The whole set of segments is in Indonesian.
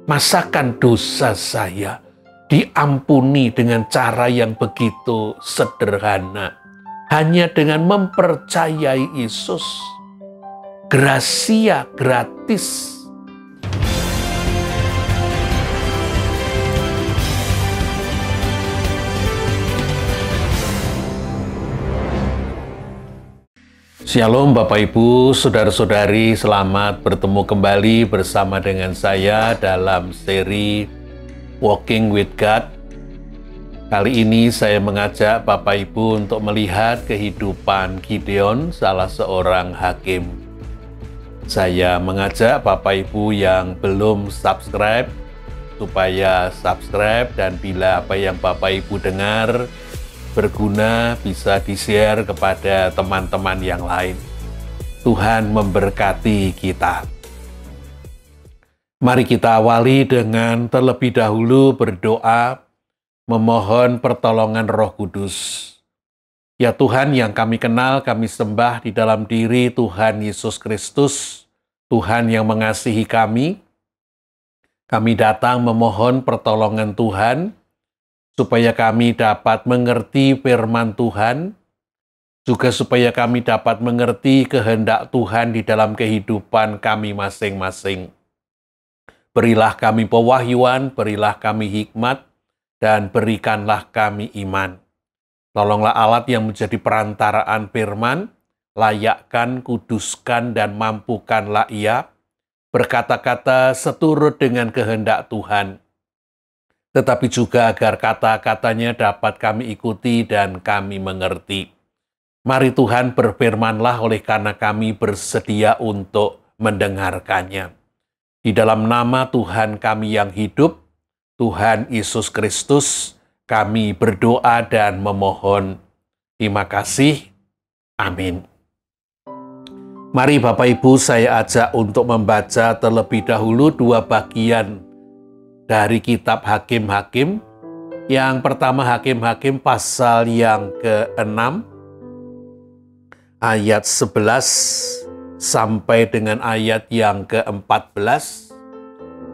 Masakan dosa saya diampuni dengan cara yang begitu sederhana. Hanya dengan mempercayai Yesus. Gracia gratis. Shalom Bapak Ibu, Saudara-saudari, selamat bertemu kembali bersama dengan saya dalam seri Walking with God. Kali ini saya mengajak Bapak Ibu untuk melihat kehidupan Gideon, salah seorang hakim. Saya mengajak Bapak Ibu yang belum subscribe, supaya subscribe, dan bila apa yang Bapak Ibu dengar berguna, bisa di-share kepada teman-teman yang lain. Tuhan memberkati kita. Mari kita awali dengan terlebih dahulu berdoa, memohon pertolongan Roh Kudus. Ya Tuhan yang kami kenal, kami sembah di dalam diri Tuhan Yesus Kristus, Tuhan yang mengasihi kami. Kami datang memohon pertolongan Tuhan, supaya kami dapat mengerti firman Tuhan, juga supaya kami dapat mengerti kehendak Tuhan di dalam kehidupan kami masing-masing. Berilah kami pewahyuan, berilah kami hikmat, dan berikanlah kami iman. Tolonglah alat yang menjadi perantaraan firman, layakkan, kuduskan, dan mampukanlah ia berkata-kata seturut dengan kehendak Tuhan, tetapi juga agar kata-katanya dapat kami ikuti dan kami mengerti. Mari Tuhan berfirmanlah oleh karena kami bersedia untuk mendengarkannya. Di dalam nama Tuhan kami yang hidup, Tuhan Yesus Kristus, kami berdoa dan memohon. Terima kasih. Amin. Mari Bapak Ibu, saya ajak untuk membaca terlebih dahulu dua bagian dari kitab Hakim-Hakim. Yang pertama Hakim-Hakim pasal yang ke-6 ayat 11 sampai dengan ayat yang ke-14,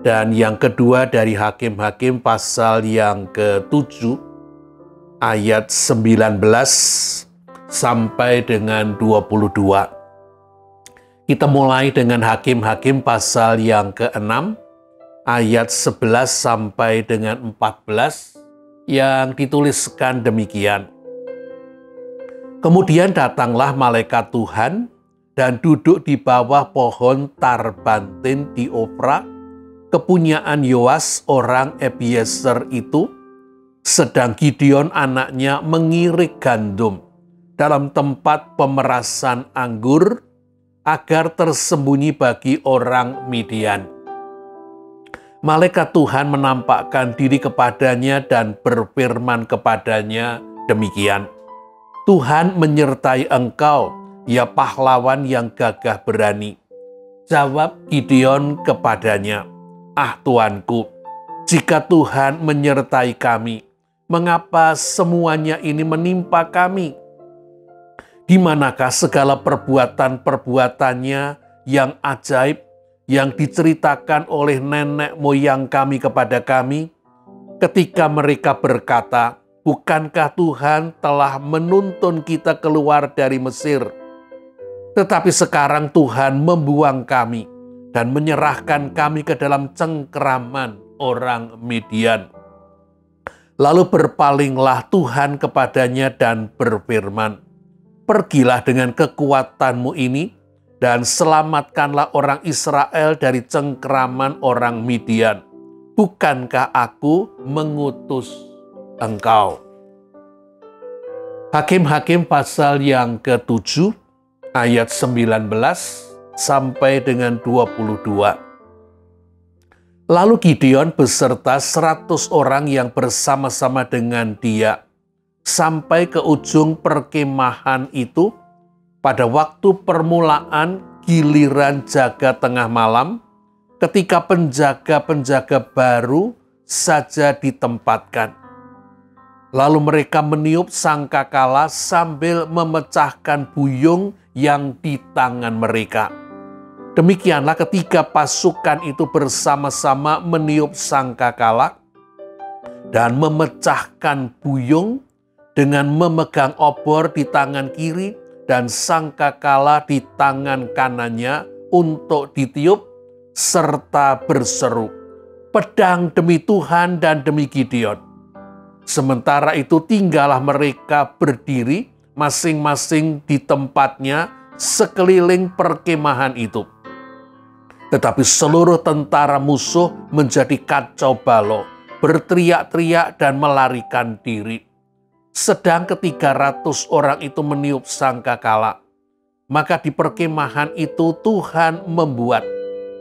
dan yang kedua dari Hakim-Hakim pasal yang ke-7 ayat 19 sampai dengan 22. Kita mulai dengan Hakim-Hakim pasal yang ke-6 ayat 11 sampai dengan 14 yang dituliskan demikian. Kemudian datanglah malaikat Tuhan dan duduk di bawah pohon tarbantin di Ofra, kepunyaan Yoas orang Ebiezer itu, sedang Gideon anaknya mengirik gandum dalam tempat pemerasan anggur agar tersembunyi bagi orang Midian. Malaikat Tuhan menampakkan diri kepadanya dan berfirman kepadanya demikian. Tuhan menyertai engkau, ya pahlawan yang gagah berani. Jawab Gideon kepadanya, ah Tuanku, jika Tuhan menyertai kami, mengapa semuanya ini menimpa kami? Di manakah segala perbuatan-perbuatannya yang ajaib, yang diceritakan oleh nenek moyang kami kepada kami, ketika mereka berkata, bukankah Tuhan telah menuntun kita keluar dari Mesir? Tetapi sekarang Tuhan membuang kami dan menyerahkan kami ke dalam cengkeraman orang Midian. Lalu berpalinglah Tuhan kepadanya dan berfirman, pergilah dengan kekuatanmu ini, dan selamatkanlah orang Israel dari cengkeraman orang Midian. Bukankah aku mengutus engkau? Hakim-Hakim pasal yang ke-7 ayat 19 sampai dengan 22. Lalu Gideon beserta 100 orang yang bersama-sama dengan dia sampai ke ujung perkemahan itu pada waktu permulaan giliran jaga tengah malam, ketika penjaga-penjaga baru saja ditempatkan. Lalu mereka meniup sangkakala sambil memecahkan buyung yang di tangan mereka. Demikianlah ketiga pasukan itu bersama-sama meniup sangkakala dan memecahkan buyung dengan memegang obor di tangan kiri dan sangkakala di tangan kanannya untuk ditiup serta berseru, "Pedang demi Tuhan dan demi Gideon." Sementara itu tinggallah mereka berdiri masing-masing di tempatnya sekeliling perkemahan itu. Tetapi seluruh tentara musuh menjadi kacau balau, berteriak-teriak dan melarikan diri. Sedang 300 orang itu meniup sangkakala. Maka di perkemahan itu Tuhan membuat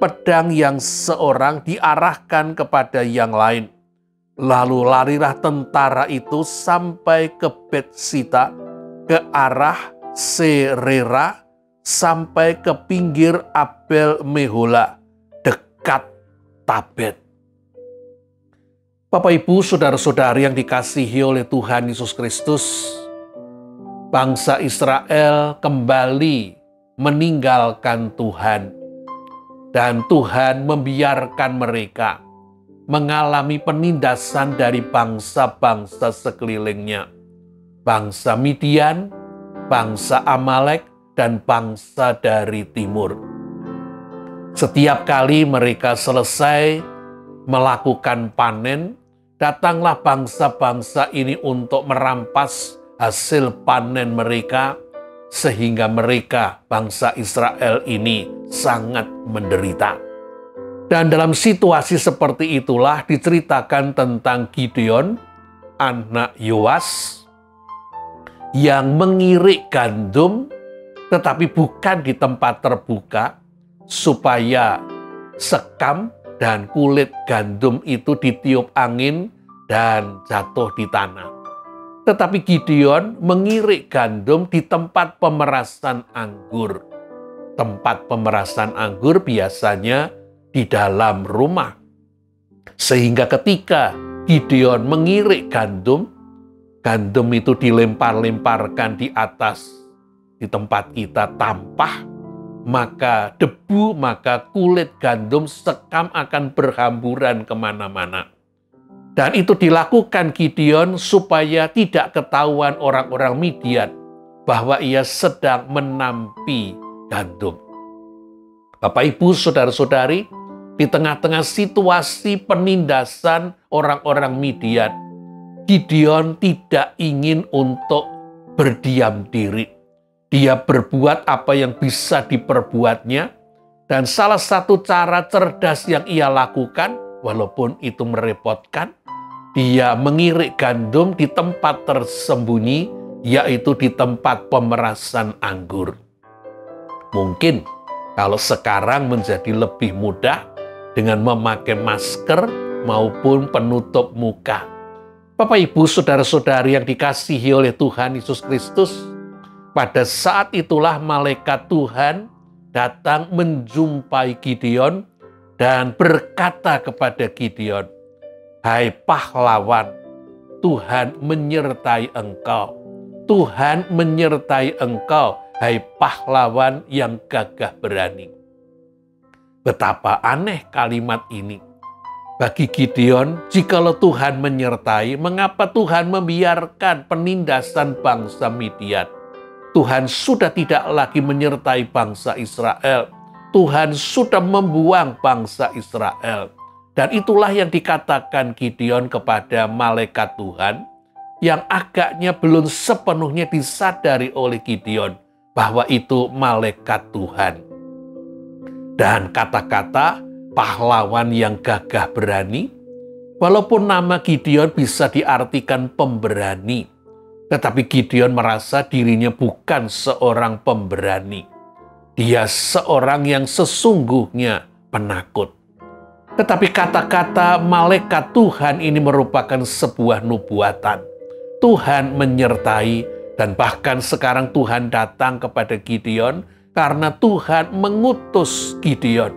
pedang yang seorang diarahkan kepada yang lain. Lalu larilah tentara itu sampai ke Betsita, ke arah Serera, sampai ke pinggir Abel Mehola, dekat Tabet. Bapak Ibu, saudara-saudari yang dikasihi oleh Tuhan Yesus Kristus, bangsa Israel kembali meninggalkan Tuhan, dan Tuhan membiarkan mereka mengalami penindasan dari bangsa-bangsa sekelilingnya, bangsa Midian, bangsa Amalek, dan bangsa dari timur. Setiap kali mereka selesai melakukan panen, datanglah bangsa-bangsa ini untuk merampas hasil panen mereka, sehingga mereka, bangsa Israel ini, sangat menderita. Dan dalam situasi seperti itulah diceritakan tentang Gideon, anak Yoas, yang mengirik gandum tetapi bukan di tempat terbuka, supaya sekam dan kulit gandum itu ditiup angin dan jatuh di tanah. Tetapi Gideon mengirik gandum di tempat pemerasan anggur. Tempat pemerasan anggur biasanya di dalam rumah. Sehingga ketika Gideon mengirik gandum itu dilempar-lemparkan di atas. Di tempat kita tampah, maka debu, maka kulit gandum sekam akan berhamburan kemana-mana. Dan itu dilakukan Gideon supaya tidak ketahuan orang-orang Midian bahwa ia sedang menampi gandum. Bapak, Ibu, saudara-saudari, di tengah-tengah situasi penindasan orang-orang Midian, Gideon tidak ingin untuk berdiam diri. Dia berbuat apa yang bisa diperbuatnya, dan salah satu cara cerdas yang ia lakukan, walaupun itu merepotkan, dia mengirik gandum di tempat tersembunyi, yaitu di tempat pemerasan anggur. Mungkin kalau sekarang menjadi lebih mudah dengan memakai masker maupun penutup muka. Bapak, Ibu, saudara-saudari yang dikasihi oleh Tuhan Yesus Kristus, pada saat itulah malaikat Tuhan datang menjumpai Gideon dan berkata kepada Gideon, "Hai pahlawan, Tuhan menyertai engkau. Tuhan menyertai engkau, hai pahlawan yang gagah berani." Betapa aneh kalimat ini. Bagi Gideon, jikalau Tuhan menyertai, mengapa Tuhan membiarkan penindasan bangsa Midian? Tuhan sudah tidak lagi menyertai bangsa Israel. Tuhan sudah membuang bangsa Israel. Dan itulah yang dikatakan Gideon kepada malaikat Tuhan, yang agaknya belum sepenuhnya disadari oleh Gideon bahwa itu malaikat Tuhan. Dan kata-kata pahlawan yang gagah berani, walaupun nama Gideon bisa diartikan pemberani, tetapi Gideon merasa dirinya bukan seorang pemberani. Dia seorang yang sesungguhnya penakut. Tetapi kata-kata malaikat Tuhan ini merupakan sebuah nubuatan. Tuhan menyertai, dan bahkan sekarang Tuhan datang kepada Gideon karena Tuhan mengutus Gideon.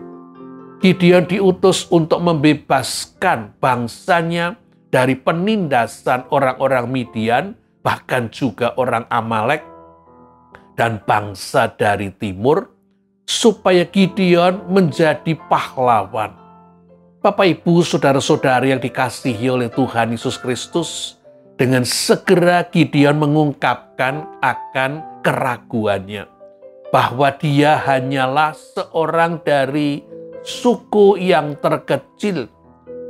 Gideon diutus untuk membebaskan bangsanya dari penindasan orang-orang Midian, bahkan juga orang Amalek dan bangsa dari timur, supaya Gideon menjadi pahlawan. Bapak, Ibu, saudara-saudari yang dikasihi oleh Tuhan Yesus Kristus, dengan segera Gideon mengungkapkan akan keraguannya, bahwa dia hanyalah seorang dari suku yang terkecil.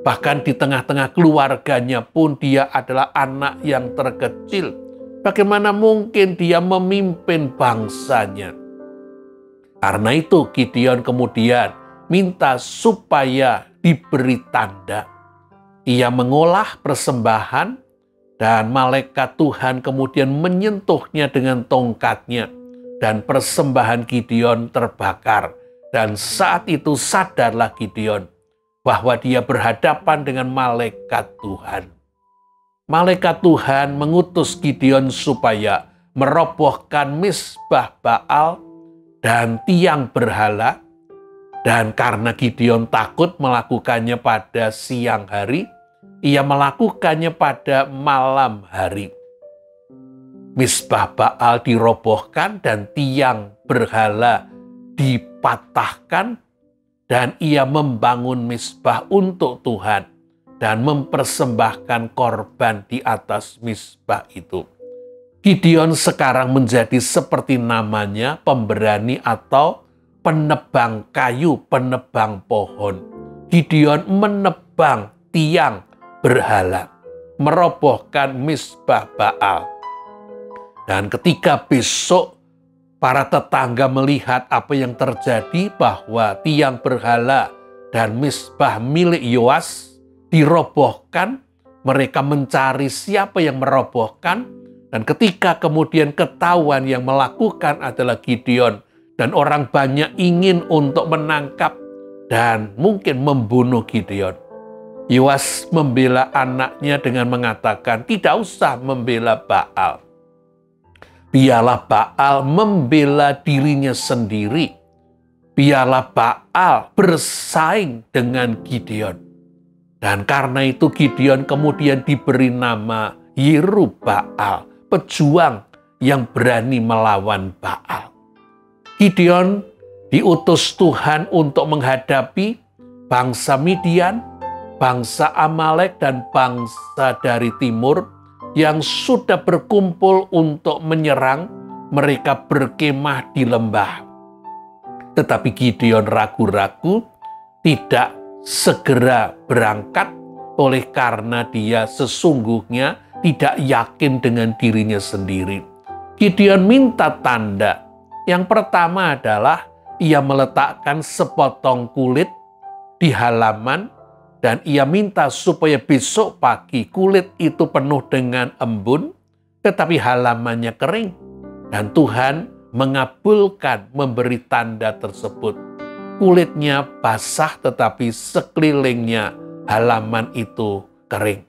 Bahkan di tengah-tengah keluarganya pun dia adalah anak yang terkecil. Bagaimana mungkin dia memimpin bangsanya? Karena itu Gideon kemudian minta supaya diberi tanda. Ia mengolah persembahan dan malaikat Tuhan kemudian menyentuhnya dengan tongkatnya dan persembahan Gideon terbakar. Dan saat itu sadarlah Gideon bahwa dia berhadapan dengan malaikat Tuhan. Malaikat Tuhan mengutus Gideon supaya merobohkan misbah Baal dan tiang berhala. Dan karena Gideon takut melakukannya pada siang hari, ia melakukannya pada malam hari. Misbah Baal dirobohkan dan tiang berhala dipatahkan, dan ia membangun misbah untuk Tuhan dan mempersembahkan korban di atas misbah itu. Gideon sekarang menjadi seperti namanya, pemberani atau penebang kayu, penebang pohon. Gideon menebang tiang berhala, merobohkan misbah Baal. Dan ketika besok para tetangga melihat apa yang terjadi, bahwa tiang berhala dan misbah milik Yoas dirobohkan, mereka mencari siapa yang merobohkan. Dan ketika kemudian ketahuan yang melakukan adalah Gideon, dan orang banyak ingin untuk menangkap dan mungkin membunuh Gideon, Yoas membela anaknya dengan mengatakan, tidak usah membela Baal. Biarlah Baal membela dirinya sendiri. Biarlah Baal bersaing dengan Gideon. Dan karena itu Gideon kemudian diberi nama Yerubbaal, pejuang yang berani melawan Baal. Gideon diutus Tuhan untuk menghadapi bangsa Midian, bangsa Amalek, dan bangsa dari timur yang sudah berkumpul untuk menyerang. Mereka berkemah di lembah. Tetapi Gideon ragu-ragu, tidak segera berangkat oleh karena dia sesungguhnya tidak yakin dengan dirinya sendiri. Gideon minta tanda. Yang pertama adalah ia meletakkan sepotong kulit di halaman dan ia minta supaya besok pagi kulit itu penuh dengan embun, tetapi halamannya kering. Dan Tuhan mengabulkan memberi tanda tersebut. Kulitnya basah tetapi sekelilingnya halaman itu kering.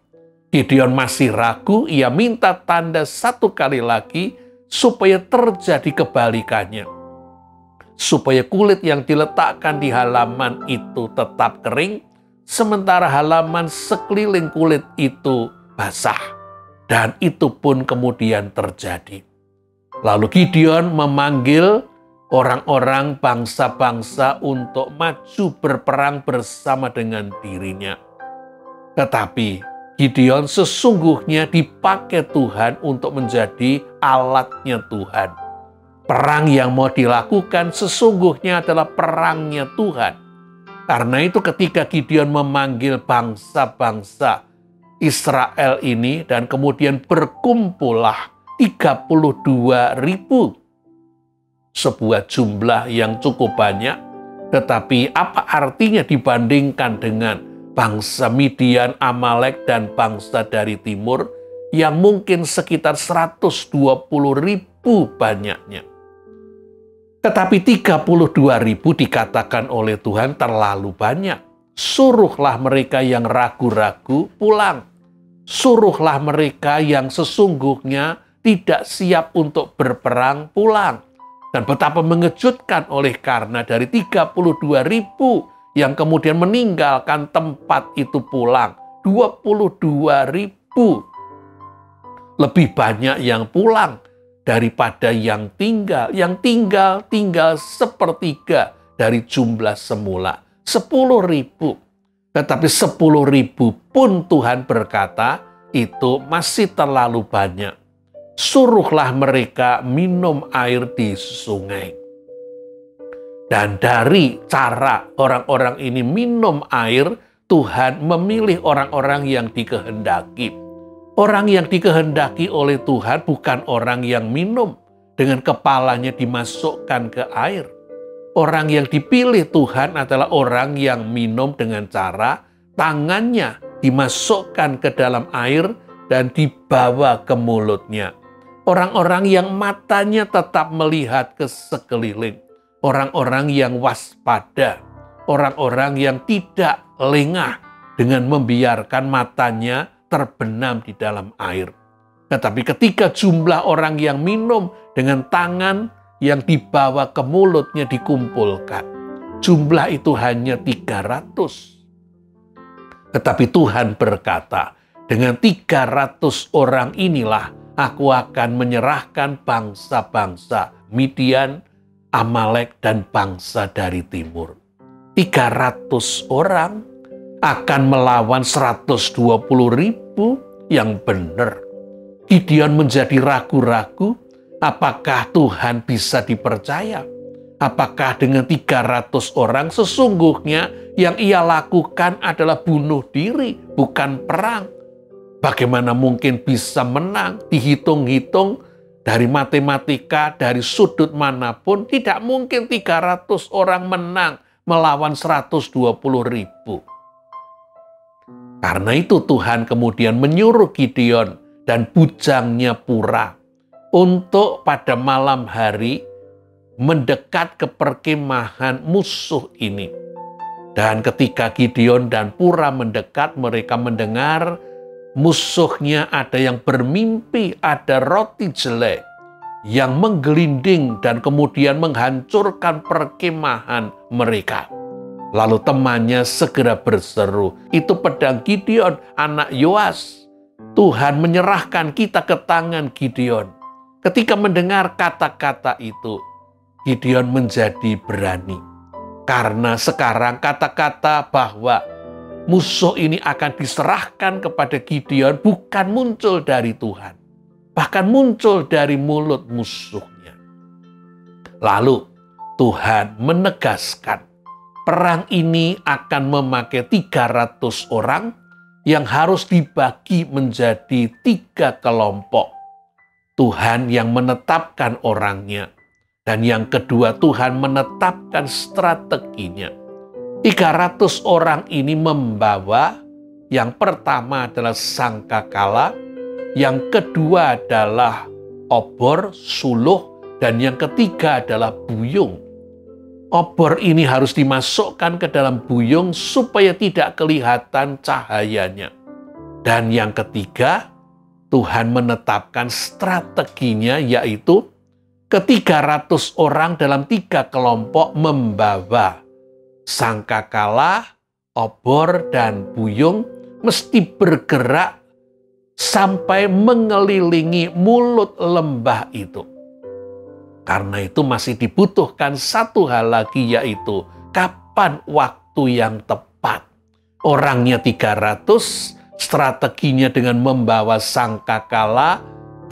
Gideon masih ragu, ia minta tanda satu kali lagi supaya terjadi kebalikannya. Supaya kulit yang diletakkan di halaman itu tetap kering, sementara halaman sekeliling kulit itu basah. Dan itu pun kemudian terjadi. Lalu Gideon memanggil orang-orang bangsa-bangsa untuk maju berperang bersama dengan dirinya. Tetapi Gideon sesungguhnya dipakai Tuhan untuk menjadi alatnya Tuhan. Perang yang mau dilakukan sesungguhnya adalah perangnya Tuhan. Karena itu ketika Gideon memanggil bangsa-bangsa Israel ini dan kemudian berkumpullah 32.000. Sebuah jumlah yang cukup banyak, tetapi apa artinya dibandingkan dengan bangsa Midian, Amalek, dan bangsa dari timur yang mungkin sekitar 120.000 banyaknya. Tetapi 32.000 dikatakan oleh Tuhan terlalu banyak. Suruhlah mereka yang ragu-ragu pulang. Suruhlah mereka yang sesungguhnya tidak siap untuk berperang pulang. Dan betapa mengejutkan oleh karena dari 32.000 yang kemudian meninggalkan tempat itu pulang, 22.000. Lebih banyak yang pulang daripada yang tinggal sepertiga dari jumlah semula, 10.000. Tetapi 10.000 pun Tuhan berkata, itu masih terlalu banyak. Suruhlah mereka minum air di sungai. Dan dari cara orang-orang ini minum air, Tuhan memilih orang-orang yang dikehendaki. Orang yang dikehendaki oleh Tuhan bukan orang yang minum dengan kepalanya dimasukkan ke air. Orang yang dipilih Tuhan adalah orang yang minum dengan cara tangannya dimasukkan ke dalam air dan dibawa ke mulutnya. Orang-orang yang matanya tetap melihat ke sekeliling. Orang-orang yang waspada, orang-orang yang tidak lengah dengan membiarkan matanya terbenam di dalam air. Tetapi ketika jumlah orang yang minum dengan tangan yang dibawa ke mulutnya dikumpulkan, jumlah itu hanya 300. Tetapi Tuhan berkata, dengan 300 orang inilah aku akan menyerahkan bangsa-bangsa Midian, Amalek, dan bangsa dari timur. 300 orang akan melawan 120.000 yang benar. Gideon menjadi ragu-ragu, apakah Tuhan bisa dipercaya? Apakah dengan 300 orang sesungguhnya yang ia lakukan adalah bunuh diri, bukan perang? Bagaimana mungkin bisa menang? Dihitung-hitung dari matematika, dari sudut manapun, tidak mungkin 300 orang menang melawan 120.000. Karena itu Tuhan kemudian menyuruh Gideon dan bujangnya Pura untuk pada malam hari mendekat ke perkemahan musuh ini. Dan ketika Gideon dan Pura mendekat, mereka mendengar musuhnya ada yang bermimpi, ada roti jelek yang menggelinding dan kemudian menghancurkan perkemahan mereka. Lalu temannya segera berseru, itu pedang Gideon, anak Yoas. Tuhan menyerahkan kita ke tangan Gideon. Ketika mendengar kata-kata itu, Gideon menjadi berani. Karena sekarang kata-kata bahwa musuh ini akan diserahkan kepada Gideon bukan muncul dari Tuhan. Bahkan muncul dari mulut musuhnya. Lalu Tuhan menegaskan perang ini akan memakai 300 orang yang harus dibagi menjadi 3 kelompok. Tuhan yang menetapkan orangnya. Dan yang kedua, Tuhan menetapkan strateginya. 300 orang ini membawa, yang pertama adalah sangkakala, yang kedua adalah obor, suluh, dan yang ketiga adalah buyung. Obor ini harus dimasukkan ke dalam buyung supaya tidak kelihatan cahayanya. Dan yang ketiga, Tuhan menetapkan strateginya, yaitu ke-300 orang dalam 3 kelompok membawa sangkakala, obor, dan buyung mesti bergerak sampai mengelilingi mulut lembah itu. Karena itu masih dibutuhkan satu hal lagi, yaitu kapan waktu yang tepat. Orangnya 300, strateginya dengan membawa sangkakala,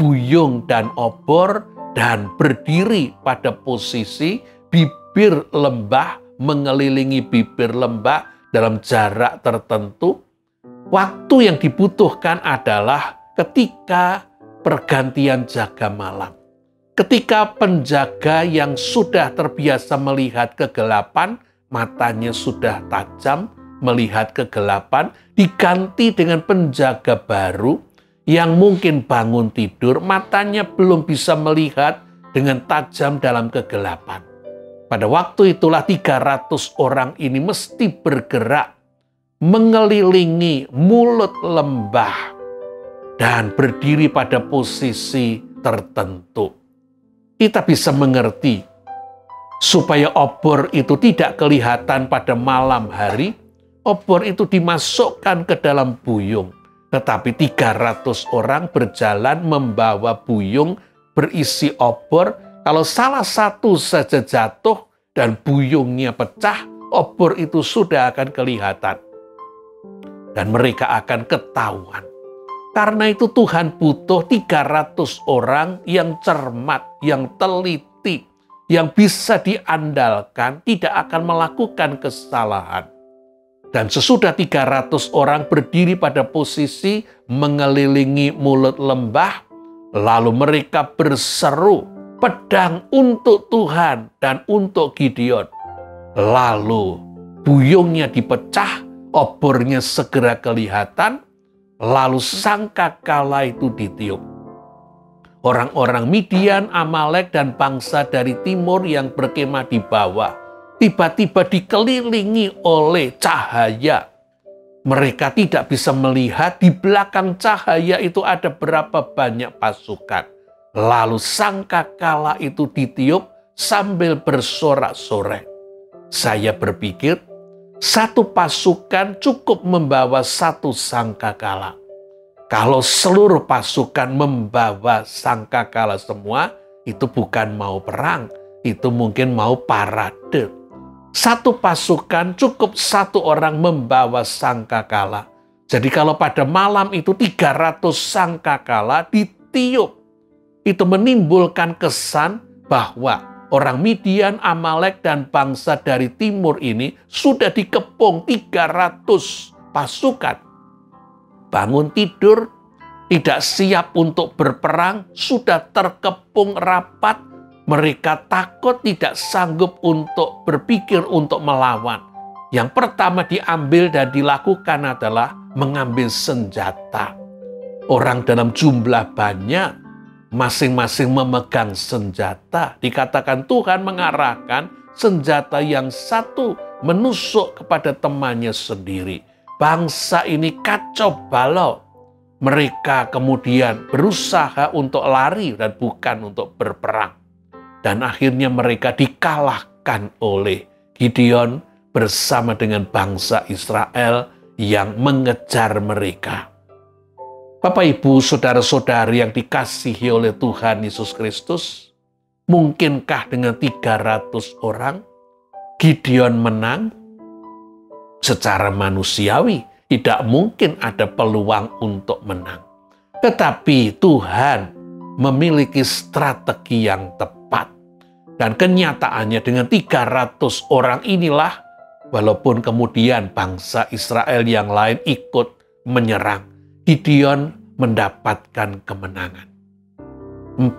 buyung, dan obor, dan berdiri pada posisi bibir lembah, mengelilingi bibir lembah dalam jarak tertentu. Waktu yang dibutuhkan adalah ketika pergantian jaga malam. Ketika penjaga yang sudah terbiasa melihat kegelapan, matanya sudah tajam melihat kegelapan, diganti dengan penjaga baru yang mungkin bangun tidur, matanya belum bisa melihat dengan tajam dalam kegelapan. Pada waktu itulah 300 orang ini mesti bergerak mengelilingi mulut lembah dan berdiri pada posisi tertentu. Kita bisa mengerti, supaya obor itu tidak kelihatan pada malam hari, obor itu dimasukkan ke dalam buyung. Tetapi 300 orang berjalan membawa buyung berisi obor, kalau salah satu saja jatuh dan buyungnya pecah, obor itu sudah akan kelihatan. Dan mereka akan ketahuan. Karena itu Tuhan butuh 300 orang yang cermat, yang teliti, yang bisa diandalkan, tidak akan melakukan kesalahan. Dan sesudah 300 orang berdiri pada posisi mengelilingi mulut lembah, lalu mereka berseru, pedang untuk Tuhan dan untuk Gideon. Lalu buyungnya dipecah, obornya segera kelihatan, lalu sangkakala itu ditiup. Orang-orang Midian, Amalek, dan bangsa dari timur yang berkemah di bawah tiba-tiba dikelilingi oleh cahaya. Mereka tidak bisa melihat di belakang cahaya itu ada berapa banyak pasukan. Lalu sangkakala itu ditiup sambil bersorak-sorai. Saya berpikir, satu pasukan cukup membawa satu sangkakala. Kalau seluruh pasukan membawa sangkakala semua, itu bukan mau perang, itu mungkin mau parade. Satu pasukan cukup satu orang membawa sangkakala. Jadi kalau pada malam itu 300 sangkakala ditiup, itu menimbulkan kesan bahwa orang Midian, Amalek, dan bangsa dari timur ini sudah dikepung 300 pasukan. Bangun tidur, tidak siap untuk berperang, sudah terkepung rapat. Mereka takut, tidak sanggup untuk berpikir untuk melawan. Yang pertama diambil dan dilakukan adalah mengambil senjata. Orang dalam jumlah banyak, masing-masing memegang senjata. Dikatakan Tuhan mengarahkan senjata yang satu menusuk kepada temannya sendiri. Bangsa ini kacau balau. Mereka kemudian berusaha untuk lari dan bukan untuk berperang. Dan akhirnya mereka dikalahkan oleh Gideon bersama dengan bangsa Israel yang mengejar mereka. Bapak, Ibu, saudara-saudari yang dikasihi oleh Tuhan Yesus Kristus, mungkinkah dengan 300 orang Gideon menang? Secara manusiawi, tidak mungkin ada peluang untuk menang. Tetapi Tuhan memiliki strategi yang tepat. Dan kenyataannya dengan 300 orang inilah, walaupun kemudian bangsa Israel yang lain ikut menyerang, Gideon mendapatkan kemenangan. 40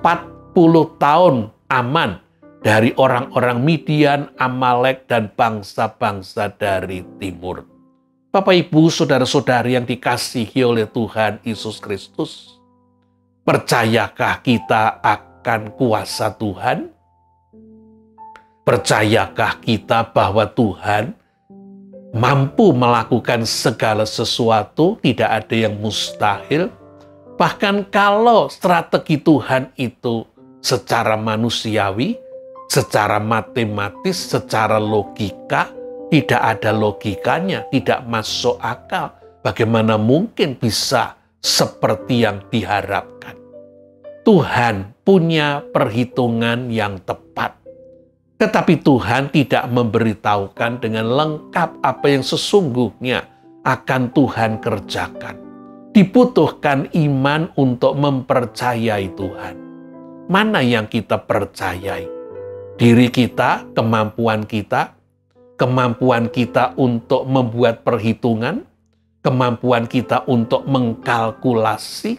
tahun aman dari orang-orang Midian, Amalek, dan bangsa-bangsa dari timur. Bapak, Ibu, saudara-saudari yang dikasihi oleh Tuhan Yesus Kristus, percayakah kita akan kuasa Tuhan? Percayakah kita bahwa Tuhan mampu melakukan segala sesuatu, tidak ada yang mustahil? Bahkan kalau strategi Tuhan itu secara manusiawi, secara matematis, secara logika, tidak ada logikanya, tidak masuk akal. Bagaimana mungkin bisa seperti yang diharapkan? Tuhan punya perhitungan yang tepat. Tetapi Tuhan tidak memberitahukan dengan lengkap apa yang sesungguhnya akan Tuhan kerjakan. Dibutuhkan iman untuk mempercayai Tuhan. Mana yang kita percayai? Diri kita, kemampuan kita untuk membuat perhitungan, kemampuan kita untuk mengkalkulasi,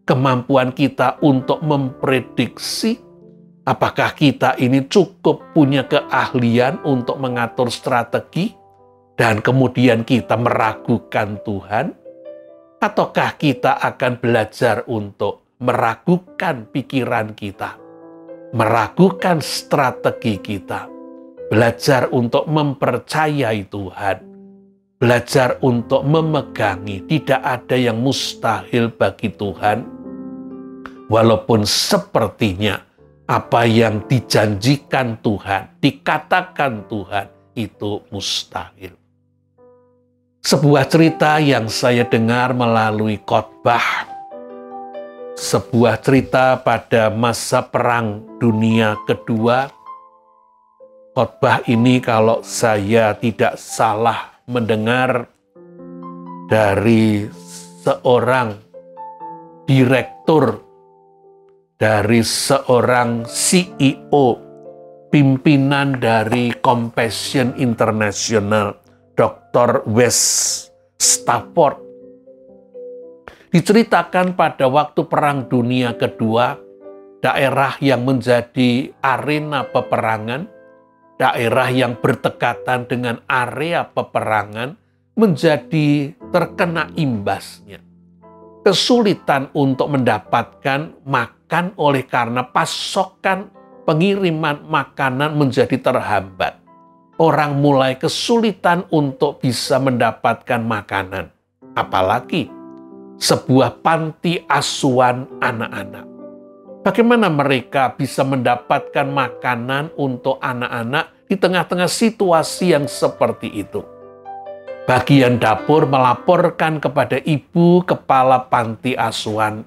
kemampuan kita untuk memprediksi. Apakah kita ini cukup punya keahlian untuk mengatur strategi dan kemudian kita meragukan Tuhan? Ataukah kita akan belajar untuk meragukan pikiran kita, meragukan strategi kita, belajar untuk mempercayai Tuhan, belajar untuk memegangi, tidak ada yang mustahil bagi Tuhan, walaupun sepertinya apa yang dijanjikan Tuhan, dikatakan Tuhan, itu mustahil. Sebuah cerita yang saya dengar melalui khotbah sebuah cerita pada masa Perang Dunia Kedua. Khotbah ini kalau saya tidak salah mendengar dari seorang direktur, dari seorang CEO, pimpinan dari Compassion International, Dr. Wes Stafford. Diceritakan pada waktu Perang Dunia Kedua, daerah yang menjadi arena peperangan, daerah yang berdekatan dengan area peperangan menjadi terkena imbasnya. Kesulitan untuk mendapatkan makan oleh karena pasokan pengiriman makanan menjadi terhambat. Orang mulai kesulitan untuk bisa mendapatkan makanan. Apalagi sebuah panti asuhan anak-anak. Bagaimana mereka bisa mendapatkan makanan untuk anak-anak di tengah-tengah situasi yang seperti itu? Bagian dapur melaporkan kepada ibu kepala panti asuhan,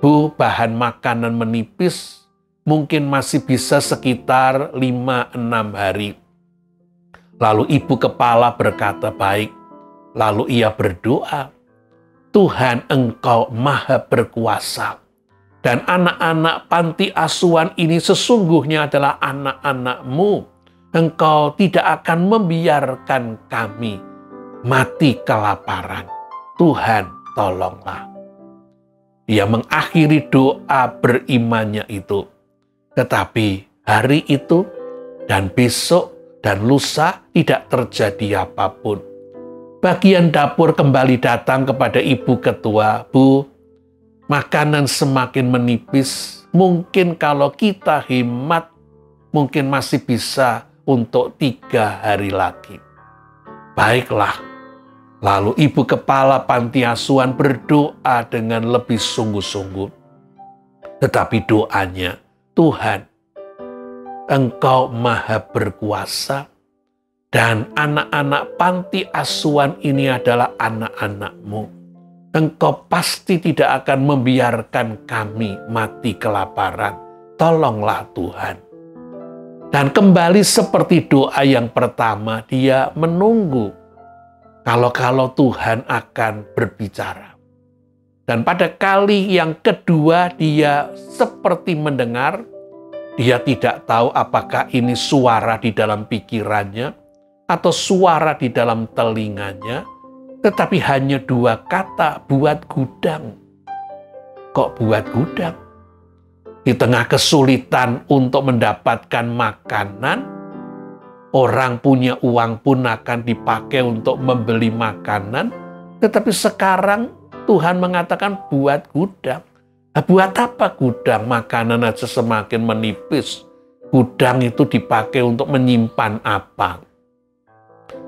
"Bu, bahan makanan menipis, mungkin masih bisa sekitar 5-6 hari." Lalu ibu kepala berkata, "Baik." Lalu ia berdoa, "Tuhan, Engkau Maha Berkuasa. Dan anak-anak panti asuhan ini sesungguhnya adalah anak-anak-Mu. Engkau tidak akan membiarkan kami mati kelaparan. Tuhan, tolonglah." Dia mengakhiri doa berimannya itu. Tetapi hari itu dan besok dan lusa tidak terjadi apapun. Bagian dapur kembali datang kepada ibu ketua, "Bu, makanan semakin menipis. Mungkin kalau kita hemat, mungkin masih bisa untuk 3 hari lagi." Baiklah. Lalu ibu kepala panti asuhan berdoa dengan lebih sungguh-sungguh. Tetapi doanya, "Tuhan, Engkau Maha Berkuasa, dan anak-anak panti asuhan ini adalah anak-anak-Mu. Engkau pasti tidak akan membiarkan kami mati kelaparan. Tolonglah Tuhan." Dan kembali seperti doa yang pertama, dia menunggu kalau Tuhan akan berbicara. Dan pada kali yang kedua dia seperti mendengar, dia tidak tahu apakah ini suara di dalam pikirannya atau suara di dalam telinganya, tetapi hanya 2 kata, "buat gudang." Kok buat gudang? Di tengah kesulitan untuk mendapatkan makanan, orang punya uang pun akan dipakai untuk membeli makanan, tetapi sekarang Tuhan mengatakan buat gudang. Nah, buat apa gudang? Makanan aja semakin menipis. Gudang itu dipakai untuk menyimpan apa?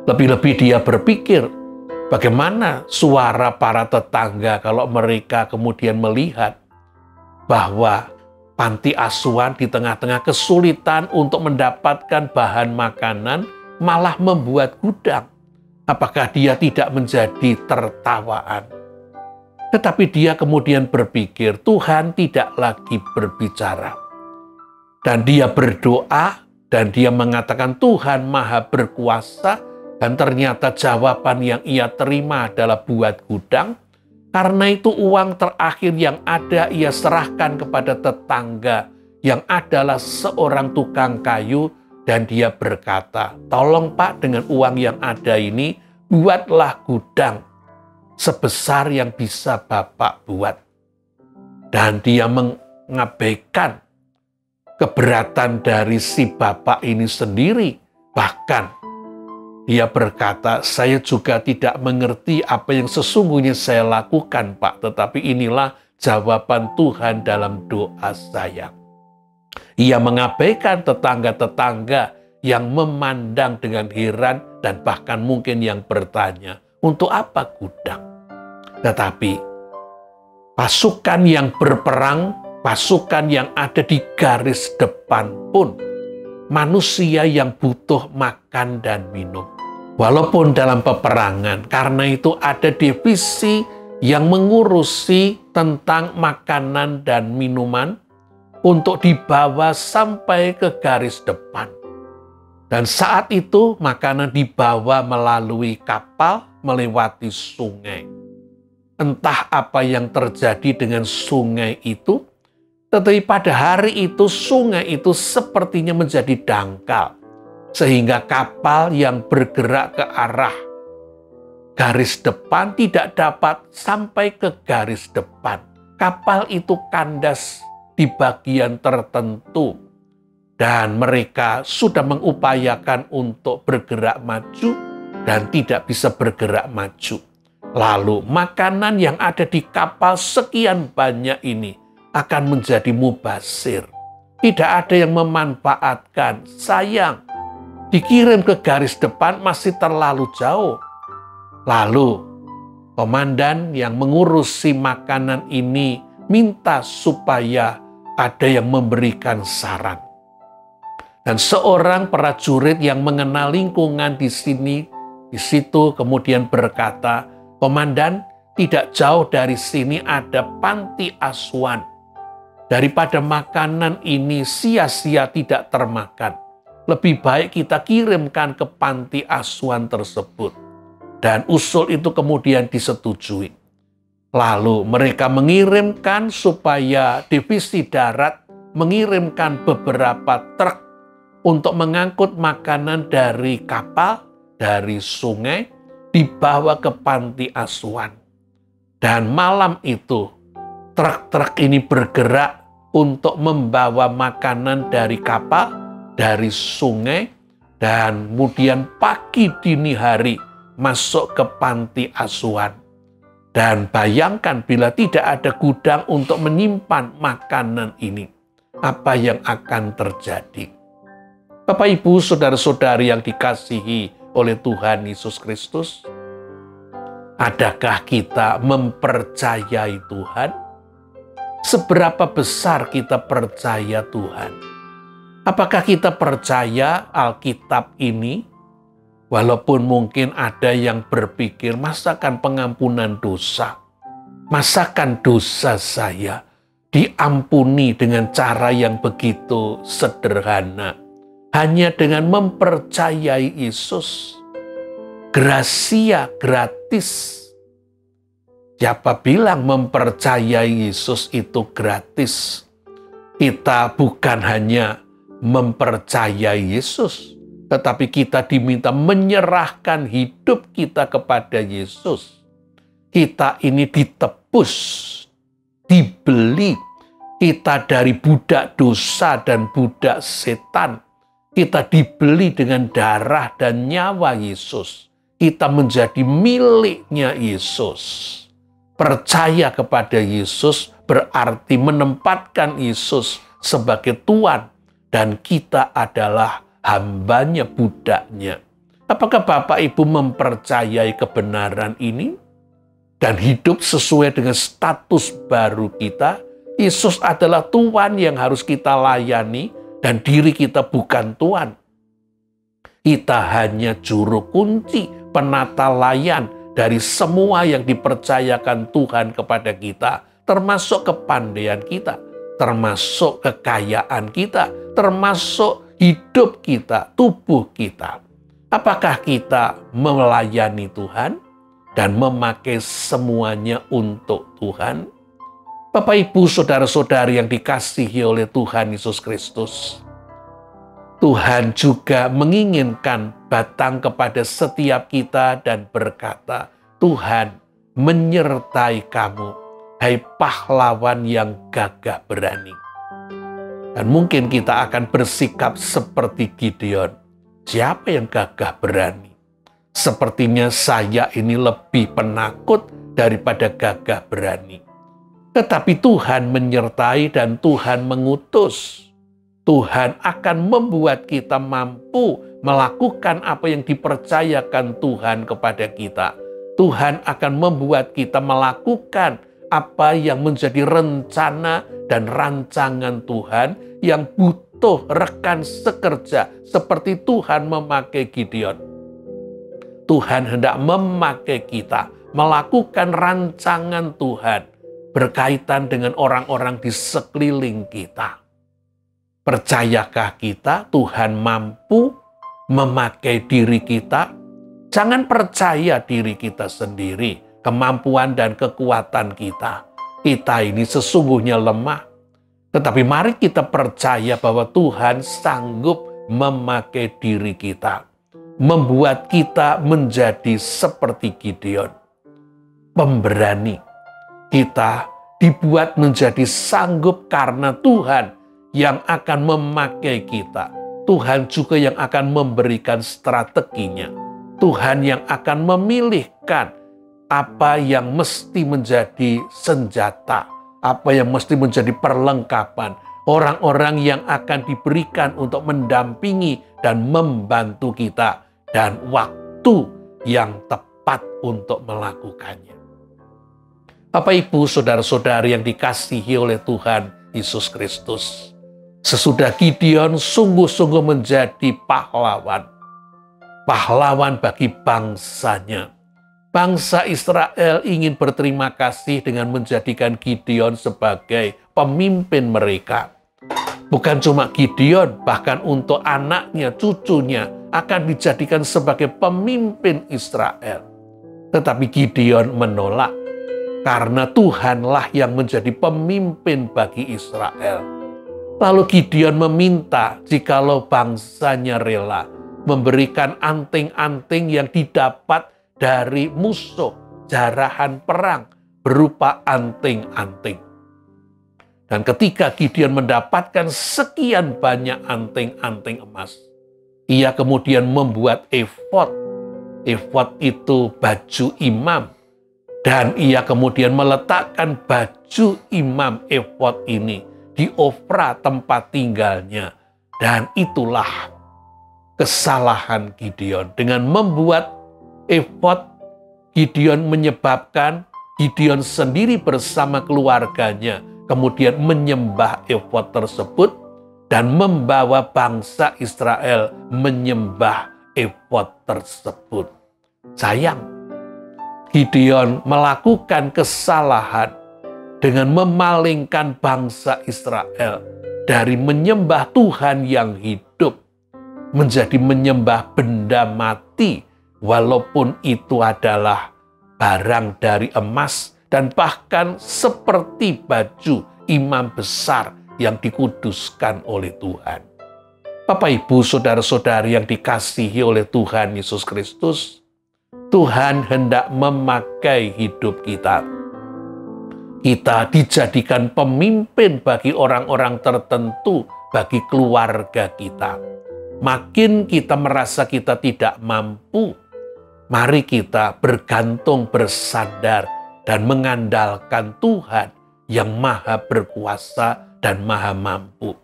Lebih-lebih dia berpikir, bagaimana suara para tetangga kalau mereka kemudian melihat bahwa panti asuhan di tengah-tengah kesulitan untuk mendapatkan bahan makanan malah membuat gudang. Apakah dia tidak menjadi tertawaan? Tetapi dia kemudian berpikir, Tuhan tidak lagi berbicara. Dan dia berdoa, dan dia mengatakan Tuhan Maha Berkuasa, dan ternyata jawaban yang ia terima adalah buat gudang. Karena itu uang terakhir yang ada ia serahkan kepada tetangga yang adalah seorang tukang kayu, dan dia berkata, "Tolong Pak, dengan uang yang ada ini, buatlah gudang sebesar yang bisa Bapak buat." Dan dia mengabaikan keberatan dari si bapak ini sendiri. Bahkan dia berkata, "Saya juga tidak mengerti apa yang sesungguhnya saya lakukan, Pak. Tetapi inilah jawaban Tuhan dalam doa saya." Ia mengabaikan tetangga-tetangga yang memandang dengan heran dan bahkan mungkin yang bertanya, "Untuk apa gudang?" Tetapi pasukan yang berperang, pasukan yang ada di garis depan pun, manusia yang butuh makan dan minum. Walaupun dalam peperangan, karena itu ada divisi yang mengurusi tentang makanan dan minuman untuk dibawa sampai ke garis depan. Dan saat itu makanan dibawa melalui kapal melewati sungai. Entah apa yang terjadi dengan sungai itu, tetapi pada hari itu sungai itu sepertinya menjadi dangkal, sehingga kapal yang bergerak ke arah garis depan tidak dapat sampai ke garis depan. Kapal itu kandas di bagian tertentu, dan mereka sudah mengupayakan untuk bergerak maju dan tidak bisa bergerak maju. Lalu makanan yang ada di kapal sekian banyak ini akan menjadi mubazir. Tidak ada yang memanfaatkan. Sayang, dikirim ke garis depan masih terlalu jauh. Lalu komandan yang mengurusi makanan ini minta supaya ada yang memberikan saran. Dan seorang prajurit yang mengenal lingkungan di situ kemudian berkata, "Komandan, tidak jauh dari sini ada panti asuhan. Daripada makanan ini sia-sia tidak termakan, lebih baik kita kirimkan ke panti asuhan tersebut." Dan usul itu kemudian disetujui. Lalu mereka mengirimkan supaya divisi darat mengirimkan beberapa truk untuk mengangkut makanan dari kapal, dari sungai, dibawa ke panti asuhan. Dan malam itu, truk-truk ini bergerak untuk membawa makanan dari kapal, dari sungai, dan kemudian pagi dini hari masuk ke panti asuhan. Dan bayangkan bila tidak ada gudang untuk menyimpan makanan ini, apa yang akan terjadi? Bapak, Ibu, saudara-saudari yang dikasihi oleh Tuhan Yesus Kristus, adakah kita mempercayai Tuhan? Seberapa besar kita percaya Tuhan? Apakah kita percaya Alkitab ini? Walaupun mungkin ada yang berpikir, masakan pengampunan dosa? Masakan dosa saya diampuni dengan cara yang begitu sederhana? Hanya dengan mempercayai Yesus. Gracia, gratis. Siapa bilang mempercayai Yesus itu gratis? Kita bukan hanya mempercayai Yesus, tetapi kita diminta menyerahkan hidup kita kepada Yesus. Kita ini ditebus, dibeli. Kita dari budak dosa dan budak setan. Kita dibeli dengan darah dan nyawa Yesus. Kita menjadi miliknya Yesus. Percaya kepada Yesus berarti menempatkan Yesus sebagai Tuhan. Dan kita adalah hambanya, budaknya. Apakah Bapak Ibu mempercayai kebenaran ini? Dan hidup sesuai dengan status baru kita. Yesus adalah Tuhan yang harus kita layani. Dan diri kita bukan Tuhan. Kita hanya juru kunci, penata layan dari semua yang dipercayakan Tuhan kepada kita, termasuk kepandaian kita, termasuk kekayaan kita, termasuk hidup kita, tubuh kita. Apakah kita melayani Tuhan dan memakai semuanya untuk Tuhan? Bapak, Ibu, saudara-saudari yang dikasihi oleh Tuhan Yesus Kristus, Tuhan juga menginginkan datang kepada setiap kita dan berkata, "Tuhan menyertai kamu, hai pahlawan yang gagah berani." Dan mungkin kita akan bersikap seperti Gideon. Siapa yang gagah berani? Sepertinya saya ini lebih penakut daripada gagah berani. Tetapi Tuhan menyertai dan Tuhan mengutus. Tuhan akan membuat kita mampu melakukan apa yang dipercayakan Tuhan kepada kita. Tuhan akan membuat kita melakukan apa yang menjadi rencana dan rancangan Tuhan yang butuh rekan sekerja seperti Tuhan memakai Gideon. Tuhan hendak memakai kita, melakukan rancangan Tuhan berkaitan dengan orang-orang di sekeliling kita. Percayakah kita Tuhan mampu memakai diri kita? Jangan percaya diri kita sendiri, kemampuan dan kekuatan kita. Kita ini sesungguhnya lemah. Tetapi mari kita percaya bahwa Tuhan sanggup memakai diri kita, membuat kita menjadi seperti Gideon, pemberani. Kita dibuat menjadi sanggup karena Tuhan yang akan memakai kita. Tuhan juga yang akan memberikan strateginya. Tuhan yang akan memilihkan apa yang mesti menjadi senjata, apa yang mesti menjadi perlengkapan, orang-orang yang akan diberikan untuk mendampingi dan membantu kita, dan waktu yang tepat untuk melakukannya. Bapak, Ibu, saudara-saudari yang dikasihi oleh Tuhan Yesus Kristus, sesudah Gideon sungguh-sungguh menjadi pahlawan bagi bangsanya. Bangsa Israel ingin berterima kasih dengan menjadikan Gideon sebagai pemimpin mereka. Bukan cuma Gideon, bahkan untuk anaknya, cucunya akan dijadikan sebagai pemimpin Israel. Tetapi Gideon menolak, karena Tuhanlah yang menjadi pemimpin bagi Israel. Lalu Gideon meminta jikalau bangsanya rela memberikan anting-anting yang didapat dari musuh, jarahan perang berupa anting-anting. Dan ketika Gideon mendapatkan sekian banyak anting-anting emas, ia kemudian membuat efod. Efod itu baju imam. Dan ia kemudian meletakkan baju imam efod ini di Ofra, tempat tinggalnya. Dan itulah kesalahan Gideon. Dengan membuat efod, Gideon menyebabkan Gideon sendiri bersama keluarganya kemudian menyembah efod tersebut dan membawa bangsa Israel menyembah efod tersebut. Sayang, Gideon melakukan kesalahan dengan memalingkan bangsa Israel dari menyembah Tuhan yang hidup menjadi menyembah benda mati, walaupun itu adalah barang dari emas dan bahkan seperti baju imam besar yang dikuduskan oleh Tuhan. Bapak, Ibu, saudara-saudari yang dikasihi oleh Tuhan Yesus Kristus, Tuhan hendak memakai hidup kita. Kita dijadikan pemimpin bagi orang-orang tertentu, bagi keluarga kita. Makin kita merasa kita tidak mampu, mari kita bergantung, bersandar, dan mengandalkan Tuhan yang maha berkuasa dan maha mampu.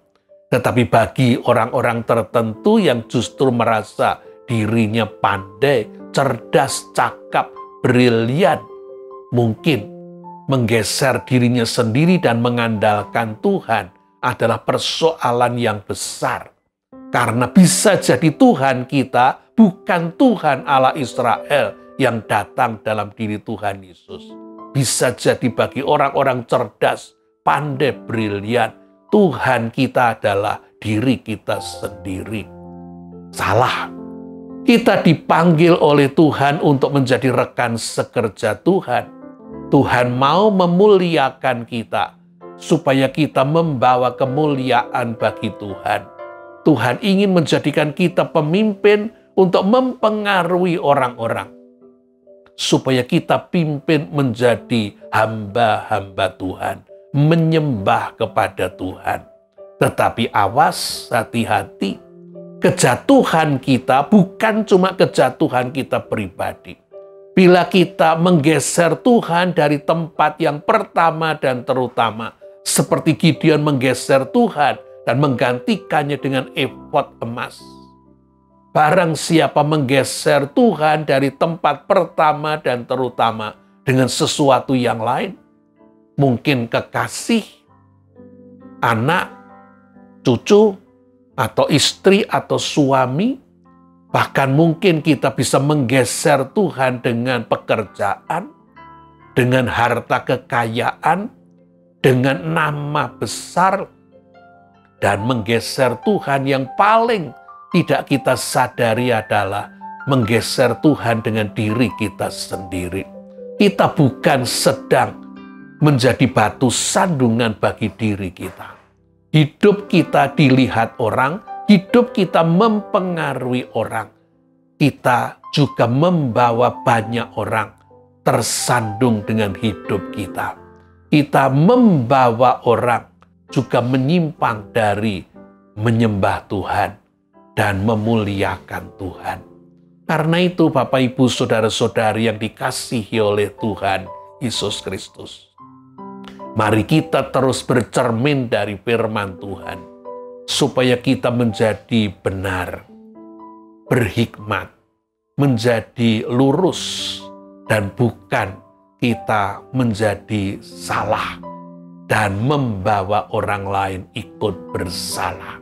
Tetapi bagi orang-orang tertentu yang justru merasa dirinya pandai, cerdas, cakap, brilian, mungkin menggeser dirinya sendiri dan mengandalkan Tuhan adalah persoalan yang besar. Karena bisa jadi Tuhan kita bukan Tuhan Allah Israel yang datang dalam diri Tuhan Yesus. Bisa jadi bagi orang-orang cerdas, pandai, brilian, Tuhan kita adalah diri kita sendiri. Salah. Kita dipanggil oleh Tuhan untuk menjadi rekan sekerja Tuhan. Tuhan mau memuliakan kita supaya kita membawa kemuliaan bagi Tuhan. Tuhan ingin menjadikan kita pemimpin untuk mempengaruhi orang-orang, supaya kita pimpin menjadi hamba-hamba Tuhan, menyembah kepada Tuhan. Tetapi awas, hati-hati, kejatuhan kita bukan cuma kejatuhan kita pribadi. Bila kita menggeser Tuhan dari tempat yang pertama dan terutama, seperti Gideon menggeser Tuhan dan menggantikannya dengan efod emas. Barang siapa menggeser Tuhan dari tempat pertama dan terutama dengan sesuatu yang lain, mungkin kekasih, anak, cucu, atau istri, atau suami, bahkan mungkin kita bisa menggeser Tuhan dengan pekerjaan, dengan harta kekayaan, dengan nama besar, dan menggeser Tuhan yang paling tidak kita sadari adalah menggeser Tuhan dengan diri kita sendiri. Kita bukan sedang menjadi batu sandungan bagi diri kita. Hidup kita dilihat orang, hidup kita mempengaruhi orang. Kita juga membawa banyak orang tersandung dengan hidup kita. Kita membawa orang juga menyimpang dari menyembah Tuhan dan memuliakan Tuhan. Karena itu Bapak Ibu Saudara-saudari yang dikasihi oleh Tuhan Yesus Kristus, mari kita terus bercermin dari firman Tuhan, supaya kita menjadi benar, berhikmat, menjadi lurus, dan bukan kita menjadi salah dan membawa orang lain ikut bersalah.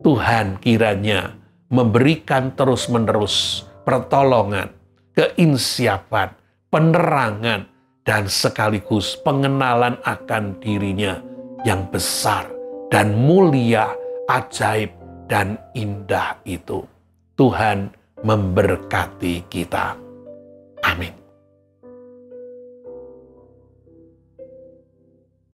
Tuhan kiranya memberikan terus-menerus pertolongan, keinsiapan, penerangan, dan sekaligus pengenalan akan dirinya yang besar dan mulia, ajaib, dan indah itu. Tuhan memberkati kita. Amin.